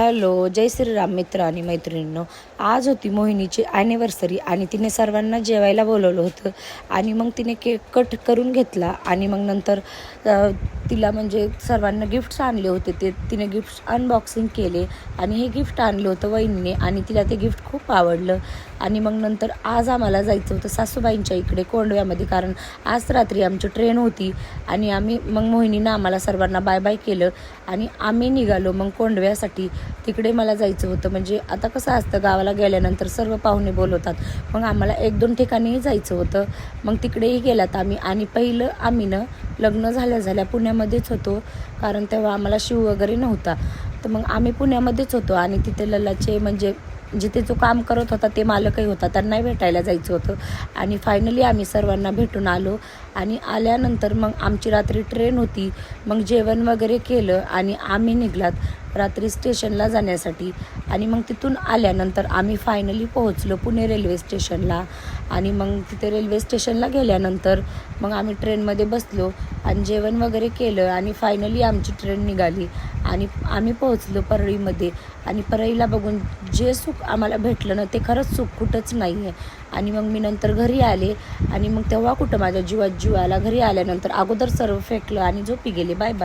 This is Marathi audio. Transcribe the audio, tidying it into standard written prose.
हॅलो, जय श्रीराम मित्र आणि मैत्रिणींनो. आज होती मोहिनीची ॲनिव्हर्सरी आणि तिने सर्वांना जेवायला बोलवलं होतं. आणि मग तिने केक कट करून घेतला आणि मग नंतर तिला म्हणजे सर्वांना गिफ्ट्स आणले होते. तिने गिफ्ट्स अनबॉक्सिंग केले आणि हे गिफ्ट आणलं होतं वहिनीने आणि तिला ते गिफ्ट खूप आवडलं. आणि मग नंतर आज आम्हाला जायचं होतं सासूबाईंच्या इकडे कोंडव्यामध्ये, कारण आज रात्री आमची ट्रेन होती. आणि मग मोहिनीनं आम्हाला सर्वांना बाय बाय केलं आणि आम्ही निघालो मग कोंडव्यासाठी. तिकडे मला जायचं होतं. म्हणजे आता कसं असतं, गावाला गेल्यानंतर सर्व पाहुणे बोलवतात. मग आम्हाला 1-2 ठिकाणीही जायचं होतं. मग तिकडेही गेलात आम्ही. आणि पहिलं आम्ही लग्न झाल्या पुण्यामध्येच होतो, कारण तेव्हा आम्हाला शिव वगैरे नव्हता. तर मग आम्ही पुण्यामध्येच होतो आणि तिथे लल्लाचे म्हणजे जिथे जो काम करत होता ते मालकही होता, त्यांनाही भेटायला जायचं होतं. आणि फायनली आम्ही सर्वांना भेटून आलो. आणि आल्यानंतर मग आमची रात्री ट्रेन होती. मग जेवण वगैरे केलं आणि आम्ही निघालात रात्री स्टेशनला जाण्यासाठी. आणि मग तिथून आल्यानंतर आम्ही फायनली पोहोचलो पुणे रेल्वे स्टेशनला. आणि मग तिथे रेल्वे स्टेशनला गेल्यानंतर मग आम्ही ट्रेनमध्ये बसलो आणि जेवण वगैरे केलं आणि फायनली आमची ट्रेन निघाली आणि आम्ही पोहोचलो परळीमध्ये. आणि परळीला बघून जे सुख आम्हाला भेटलं ना, ते खरंच सुख कुठंच नाही आहे. आणि मग मी नंतर घरी आले आणि मग तेव्हा कुठं माझ्या जीवात जीव आला. घरी आल्यानंतर अगोदर सर्व फेकलं आणि झोपी गेले. Bye bye.